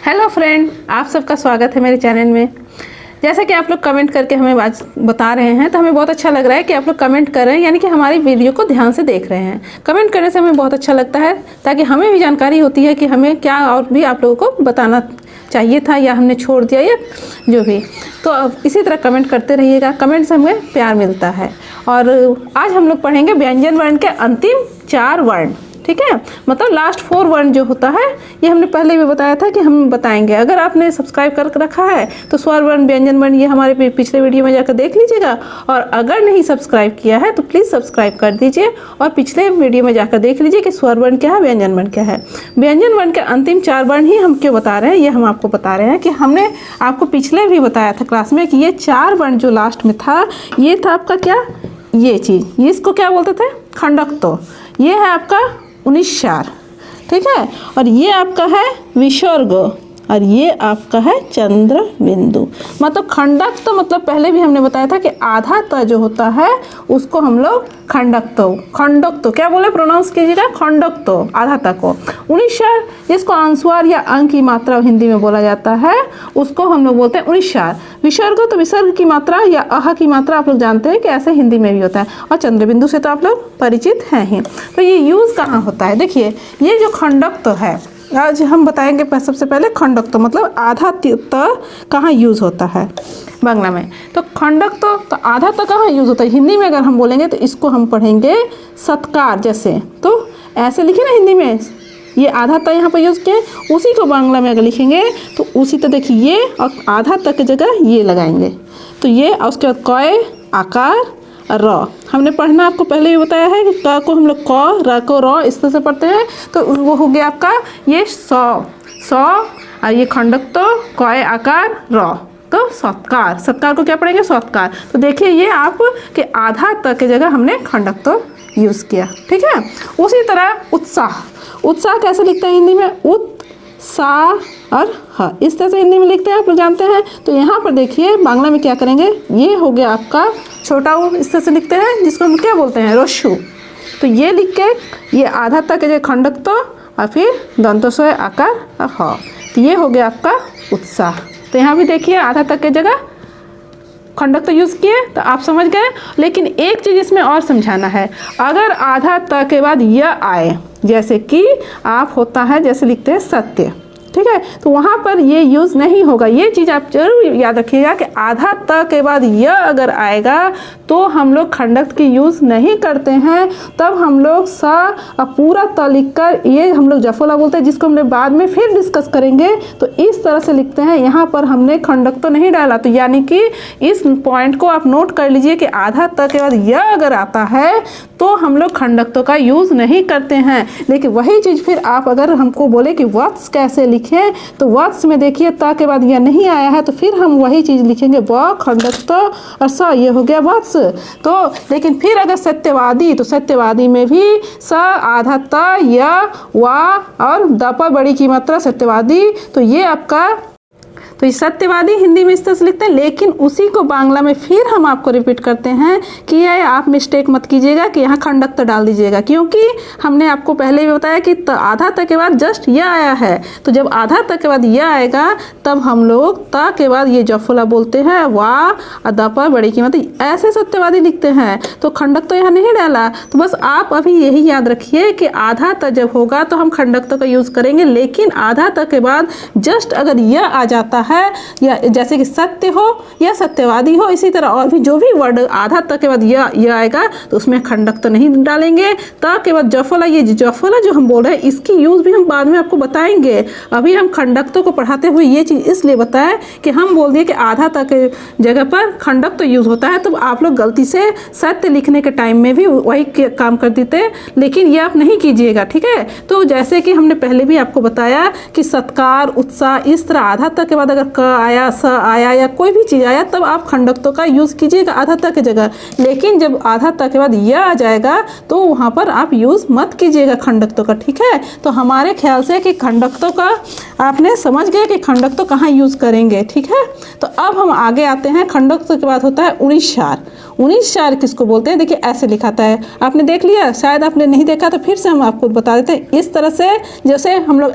Hello friend, आप सबका स्वागत है मेरे चैनल में। जैसा कि आप लोग कमेंट करके हमें आज बता रहे हैं तो हमें बहुत अच्छा लग रहा है कि आप लोग कमेंट कर रहे हैं, यानी कि हमारी वीडियो को ध्यान से देख रहे हैं। कमेंट करने से हमें बहुत अच्छा लगता है ताकि हमें भी जानकारी होती है कि हमें क्या और भी आप लोगों को बताना चाहिए था या हमने छोड़ दिया या जो भी। तो इसी तरह कमेंट करते रहिएगा, कमेंट से हमें प्यार मिलता है। और आज हम लोग पढ़ेंगे व्यंजन वर्ण के अंतिम 4 वर्ण, ठीक है। मतलब लास्ट 4 वर्ण जो होता है ये हमने पहले भी बताया था कि हम बताएंगे। अगर आपने सब्सक्राइब कर रखा है तो स्वर वर्ण, व्यंजन वर्ण ये हमारे पिछले वीडियो में जाकर देख लीजिएगा। और अगर नहीं सब्सक्राइब किया है तो प्लीज़ सब्सक्राइब कर दीजिए और पिछले वीडियो में जाकर देख लीजिए कि स्वर वर्ण क्या है, व्यंजन वर्ण क्या है। व्यंजन वर्ण के अंतिम 4 वर्ण ही हम क्यों बता रहे हैं, ये हम आपको बता रहे हैं कि हमने आपको पिछले भी बताया था क्लास में कि ये 4 वर्ण जो लास्ट में था ये था आपका क्या, ये चीज़, ये इसको क्या बोलते थे, खंडक्तो। ये है आपका 19 चार, ठीक है। और ये आपका है विसर्ग और ये आपका है चंद्र बिंदु। मतलब खंडक तो मतलब पहले भी हमने बताया था कि आधा त जो होता है उसको हम लोग खंडक तो क्या बोले, प्रोनाउंस कीजिएगा खंडक तो, आधा तक को। 19 चार जिसको अनुस्वार या अंक की मात्रा हिंदी में बोला जाता है उसको हम लोग बोलते हैं 19 चार। विसर्ग तो विसर्ग की मात्रा या अह की मात्रा आप लोग जानते हैं कि ऐसे हिंदी में भी होता है। और चंद्र बिंदु से तो आप लोग परिचित हैं ही। तो ये यूज़ कहाँ होता है, देखिए ये जो खंडक तो है आज हम बताएंगे। सबसे पहले खंडक तो मतलब आधा त कहाँ यूज़ होता है बांग्ला में। तो खंडक तो आधा त कहाँ यूज़ होता है हिंदी में। अगर हम बोलेंगे तो इसको हम पढ़ेंगे सत्कार जैसे, तो ऐसे लिखे ना हिंदी में, ये आधा त यहाँ पर यूज़ किए। उसी को बांग्ला में अगर लिखेंगे तो उसी तो देखिए ये और आधा त की जगह ये लगाएंगे तो ये। और उसके बाद कय, आकार, र हमने पढ़ना आपको पहले ही बताया है कि क को हम लोग क, र को र इस तरह से पढ़ते हैं। तो वो हो गया आपका ये सौ और ये खंडक तो कय, आकार, र, तो सत्कार। सत्कार को क्या पढ़ेंगे, सत्कार। तो देखिए ये आप कि आधा त की जगह हमने खंडक तो यूज़ किया, ठीक है। उसी तरह उत्साह, उत्साह कैसे लिखते हैं हिंदी में, उत्साह और ह इस तरह से हिंदी में लिखते हैं, आप लोग जानते हैं। तो यहाँ पर देखिए बांग्ला में क्या करेंगे, ये हो गया आपका छोटा ऊ, इस तरह से लिखते हैं जिसको हम क्या बोलते हैं, रस्सु। तो ये लिख के ये आधा तक के जो खंडक तो और फिर दंतस्वय, आकार और ह, तो ये हो गया आपका उत्साह। तो यहाँ भी देखिए आधा तक के जगह खंडक तो यूज़ किए, तो आप समझ गए। लेकिन एक चीज़ इसमें और समझाना है, अगर आधा त के बाद यह आए, जैसे कि आप होता है जैसे लिखते हैं सत्य, ठीक है, तो वहाँ पर ये यूज़ नहीं होगा। ये चीज़ आप जरूर याद रखिएगा कि आधा त के बाद यह अगर आएगा तो हम लोग खंडक की यूज़ नहीं करते हैं। तब हम लोग स पूरा त लिखकर, ये हम लोग जफोला बोलते हैं जिसको हमने बाद में फिर डिस्कस करेंगे। तो इस तरह से लिखते हैं, यहाँ पर हमने खंडक तो नहीं डाला। तो यानी कि इस पॉइंट को आप नोट कर लीजिए कि आधा त के बाद यह अगर आता है तो हम लोग खंडक का यूज़ नहीं करते हैं। लेकिन वही चीज़ फिर आप अगर हमको बोले कि वत्स कैसे लिखें, तो वत्स में देखिए त के बाद यह नहीं आया है तो फिर हम वही चीज़ लिखेंगे व खंडक तो और स, ये हो गया वत्स। तो लेकिन फिर अगर सत्यवादी, तो सत्यवादी में भी स, आधा त, य, वा और द पर बड़ी की मात्रा सत्यवादी। तो ये आपका, तो ये सत्यवादी हिंदी में इस तरह से लिखते हैं। लेकिन उसी को बांग्ला में फिर हम आपको रिपीट करते हैं कि ये आप मिस्टेक मत कीजिएगा कि यहाँ खंडक तो डाल दीजिएगा, क्योंकि हमने आपको पहले भी बताया कि आधा तक के बाद जस्ट यह आया है। तो जब आधा तक के बाद यह आएगा तब हम लोग त के बाद ये जफला बोलते हैं, वाह और द पर बड़ी कीमत, ऐसे सत्यवादी लिखते हैं। तो खंडक तो यहाँ नहीं डाला। तो बस आप अभी यही याद रखिए कि आधा तक जब होगा तो हम खंडक तो का यूज़ करेंगे। लेकिन आधा तक के बाद जस्ट अगर यह आ जाता है, या जैसे कि सत्य हो या सत्यवादी हो, इसी तरह और भी जो भी वर्ड आधा तक के बाद यह आएगा तो उसमें खंडक तो नहीं डालेंगे। त के बाद जफला, ये जफला जो हम बोल रहे हैं इसकी यूज़ भी हम बाद में आपको बताएंगे। अभी हम खंडक को पढ़ाते हुए ये चीज़ इसलिए बताएं कि हम बोल दिए कि आधा तक के जगह पर खंडक तो यूज़ होता है, तो आप लोग गलती से सत्य लिखने के टाइम में भी वही काम कर देते, लेकिन ये आप नहीं कीजिएगा, ठीक है। तो जैसे कि हमने पहले भी आपको बताया कि सत्कार, उत्साह, इस तरह आधा तक के बाद अगर क आया, स आया या कोई भी चीज़ आया तब आप खंडक का यूज़ कीजिएगा आधा तक की जगह। लेकिन जब आधा तक के बाद यह आ जाएगा तो वहाँ पर आप यूज़ मत कीजिएगा खंडक का, ठीक है। तो हमारे ख्याल से कि खंडक का आपने समझ गए कि खंडक कहाँ यूज़ करेंगे, ठीक है। तो अब हम आगे आते हैं। खंडक के बाद होता है 19 चार। 19 किसको बोलते हैं, देखिए ऐसे लिखाता है। आपने देख लिया, शायद आपने नहीं देखा तो फिर से हम आपको बता देते हैं। इस तरह से जैसे हम लोग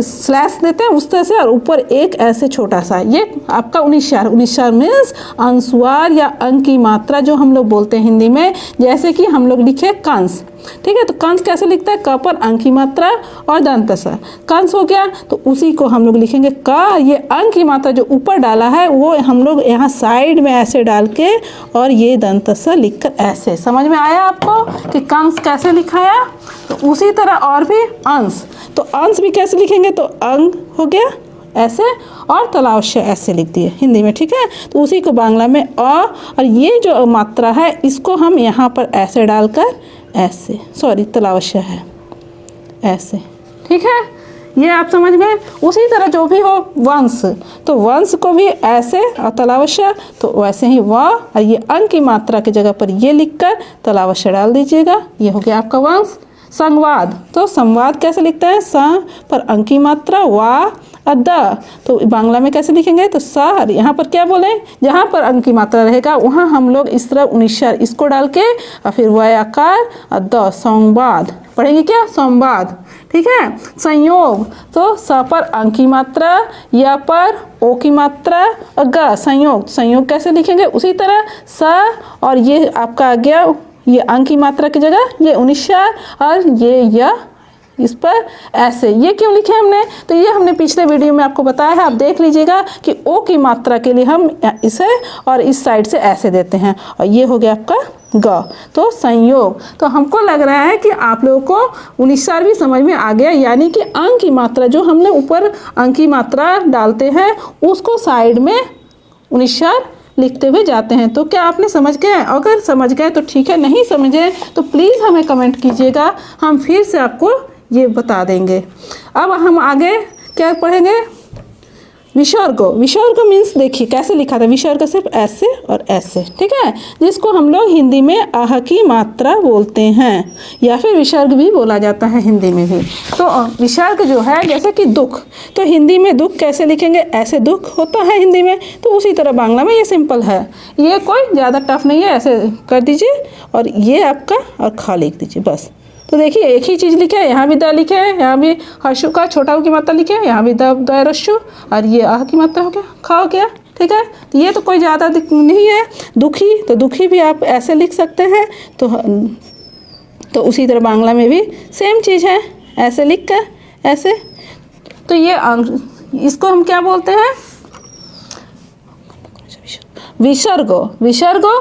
स्लैश देते हैं उस तरह से, और ऊपर एक ऐसे छोटा सा, ये आपका 19 मीन्स अनुस्वार या अंक की मात्रा जो हम लोग बोलते हैं हिंदी में। जैसे कि हम लोग लिखे कंस, ठीक है, तो कंस कैसे लिखता है, क पर अंक की मात्रा और दंत स। कंस हो गया तो उसी को हम लोग लिखेंगे क, ये अंक की मात्रा जो ऊपर डाला है वो हम लोग यहाँ साइड में ऐसे डाल के, और ये दंत स लिखकर ऐसे। समझ में आया आपको कि कंस कैसे लिखाया। तो उसी तरह और भी अंश, तो अंश भी कैसे लिखेंगे, तो अंग हो गया ऐसे, और तलावश्य ऐसे लिख दिए हिंदी में, ठीक है। तो उसी को बांग्ला में और ये जो मात्रा है इसको हम यहाँ पर ऐसे डालकर ऐसे, सॉरी तलावश्य है ऐसे, ठीक है, ये आप समझ गए। उसी तरह जो भी हो वंश, तो वंश को भी ऐसे और तलावश्य, तो वैसे ही व, और ये अंक की मात्रा की जगह पर ये लिखकर तलावश्य डाल दीजिएगा, ये हो गया आपका वंश। संवाद, तो संवाद कैसे लिखते हैं, स पर अंक की मात्रा, वा द, तो बांग्ला में कैसे लिखेंगे, तो स, यहाँ पर क्या बोले, जहाँ पर अंक की मात्रा रहेगा वहाँ हम लोग इस तरह 19 इसको डाल के और फिर वय आकार और द, संवाद पढ़ेंगे क्या, संवाद, ठीक है। संयोग, तो स पर अंक की मात्रा, या पर ओ की मात्रा और ग, संयोग। संयोग कैसे लिखेंगे, उसी तरह स, और ये आपका आ गया ये अंक की मात्रा की जगह ये 19 और ये य इस पर ऐसे। ये क्यों लिखे हमने, तो ये हमने पिछले वीडियो में आपको बताया है, आप देख लीजिएगा कि ओ की मात्रा के लिए हम इसे और इस साइड से ऐसे देते हैं, और ये हो गया आपका ग, तो संयोग। तो हमको लग रहा है कि आप लोगों को 19 भी समझ में आ गया, यानी कि अंक की मात्रा जो हमने ऊपर अंक की मात्रा डालते हैं उसको साइड में 19 लिखते हुए जाते हैं। तो क्या आपने समझ गए, अगर समझ गए तो ठीक है, नहीं समझे तो प्लीज़ हमें कमेंट कीजिएगा, हम फिर से आपको ये बता देंगे। अब हम आगे क्या पढ़ेंगे, विसर्ग। विसर्ग मीन्स देखिए कैसे लिखा था, विसर्ग सिर्फ ऐसे और ऐसे, ठीक है, जिसको हम लोग हिंदी में आह की मात्रा बोलते हैं, या फिर विसर्ग भी बोला जाता है हिंदी में भी। तो विसर्ग जो है जैसे कि दुख, तो हिंदी में दुख कैसे लिखेंगे, ऐसे दुख होता है हिंदी में, तो उसी तरह बांग्ला में ये सिंपल है, ये कोई ज़्यादा टफ नहीं है, ऐसे कर दीजिए और ये आपका और खा लिख दीजिए बस। तो देखिए एक ही चीज़ लिखे है, यहाँ भी द लिखे है, यहाँ भी हर्षु का छोटा ऊ की मात्रा लिखे है, यहाँ भी द रस्सु, और ये आह की मात्रा हो गया, खा हो गया, ठीक है। तो ये तो कोई ज़्यादा नहीं है। दुखी, तो दुखी भी आप ऐसे लिख सकते हैं, तो उसी तरह बांग्ला में भी सेम चीज़ है, ऐसे लिख कर ऐसे। तो ये इसको हम क्या बोलते हैं, विसर्ग। विसर्ग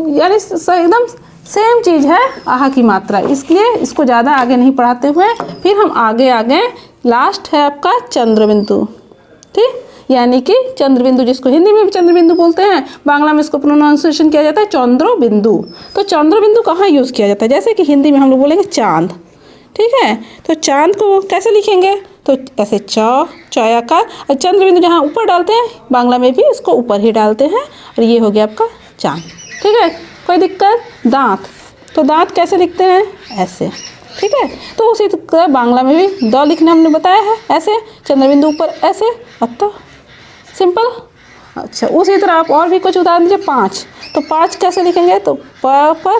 यानी एकदम सेम चीज़ है आह की मात्रा, इसलिए इसको ज़्यादा आगे नहीं पढ़ाते हुए फिर हम आगे लास्ट है आपका चंद्रबिंदु, ठीक, यानी कि चंद्रबिंदु जिसको हिंदी में भी चंद्रबिंदु बोलते हैं, बांग्ला में इसको प्रोनाउंसिएशन किया जाता है चंद्रबिंदु। तो चंद्रबिंदु कहाँ यूज़ किया जाता है, जैसे कि हिंदी में हम लोग बोलेंगे चांद, ठीक है। तो चांद को कैसे लिखेंगे, तो ऐसे चौया का, और चंद्रबिंदु जहाँ ऊपर डालते हैं बांग्ला में भी इसको ऊपर ही डालते हैं, और ये हो गया आपका चांद, ठीक है, कोई दिक्कत। दांत, तो दांत कैसे लिखते हैं, ऐसे, ठीक है। तो उसी तरह बांग्ला में भी द लिखना हमने बताया है, ऐसे चंद्रबिंदु ऊपर ऐसे, अत्ता सिंपल। अच्छा, उसी तरह आप और भी कुछ उदाहरण दीजिए। 5, तो 5 कैसे लिखेंगे, तो प पर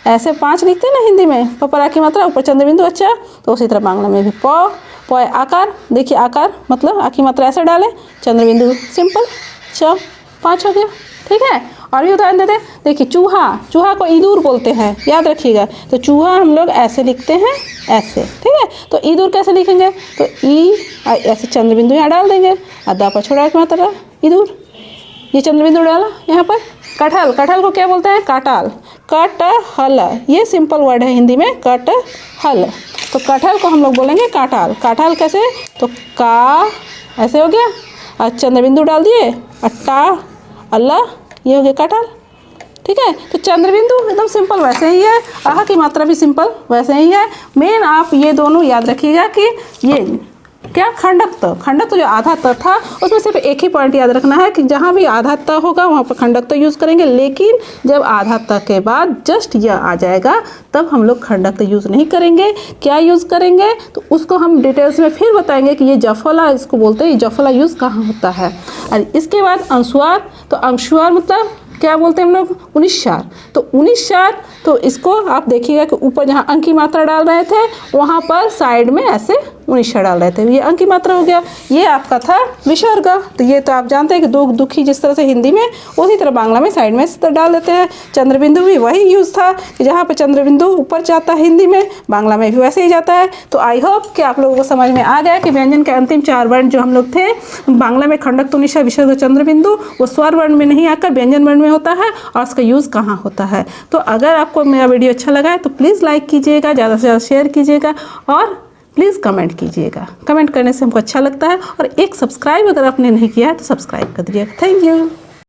ऐसे 5 लिखते हैं ना हिंदी में, प पर आ की मात्रा ऊपर चंद्रबिंदु, अच्छा, तो उसी तरह बांग्ला में भी प आकार, देखिए आकार मतलब आ की मात्रा ऐसे डालें, चंद्रबिंदु सिंपल, 5 हो गया, ठीक है। और भी उदाहरण देते हैं, देखिए चूहा, चूहा को ईदूर बोलते हैं, याद रखिएगा। तो चूहा हम लोग ऐसे लिखते हैं, ऐसे, ठीक है। तो ईदूर कैसे लिखेंगे, तो ई ऐसे चंद्रबिंदु यहाँ डाल देंगे, अदा पर छोड़ा की मात्रा ईदूर, ये चंद्रबिंदु डाला यहाँ पर। कटहल, कटहल को क्या बोलते हैं, काटाल, कटहल, ये सिंपल वर्ड है हिंदी में, कटहल। तो कटहल को हम लोग बोलेंगे काटाल। काटाल कैसे, तो का ऐसे हो गया और चंद्रबिंदु डाल दिए, अट्टा अल्लाह, ये हो गया काटाल, ठीक है। तो चंद्रबिंदु एकदम सिंपल वैसे ही है, आह की मात्रा भी सिंपल वैसे ही है। मेन आप ये दोनों याद रखिएगा कि ये क्या खंडक खंडक जो आधा त था उसमें सिर्फ एक ही पॉइंट याद रखना है कि जहाँ भी आधा त होगा वहाँ पर खंडक त यूज़ करेंगे, लेकिन जब आधा त के बाद जस्ट यह आ जाएगा तब हम लोग खंडक त यूज़ नहीं करेंगे। क्या यूज़ करेंगे तो उसको हम डिटेल्स में फिर बताएंगे कि ये जफला इसको बोलते हैं, ये जफला यूज़ कहाँ होता है। और इसके बाद अंशुआर, तो अंशुआर मतलब क्या बोलते हैं हम लोग, 19 चार। तो 19 चार, तो इसको आप देखिएगा कि ऊपर जहाँ अंक की मात्रा डाल रहे थे वहाँ पर साइड में ऐसे 19 चार डाल रहे थे, ये अंक की मात्रा हो गया। ये आपका था विसर्ग। तो ये तो आप जानते हैं कि दो दुखी जिस तरह से हिंदी में, उसी तरह बांग्ला में साइड में इस तरह डाल देते हैं। चंद्रबिंदु भी वही यूज़ था कि जहाँ पर चंद्रबिंदु ऊपर जाता है हिंदी में, बांग्ला में भी वैसे ही जाता है। तो आई होप कि आप लोगों को समझ में आ गया कि व्यंजन के अंतिम 4 वर्ण जो हम लोग थे, बांग्ला में खंडक तुनिशा विसर्ग चंद्रबिंदु, वो स्वर वर्ण में नहीं आकर व्यंजन वर्ण में होता है और उसका यूज़ कहाँ होता है। तो अगर आपको मेरा वीडियो अच्छा लगा है तो प्लीज़ लाइक कीजिएगा, ज़्यादा से ज़्यादा शेयर कीजिएगा और प्लीज़ कमेंट कीजिएगा। कमेंट करने से हमको अच्छा लगता है। और एक सब्सक्राइब अगर आपने नहीं किया है तो सब्सक्राइब कर दीजिएगा। Thank you.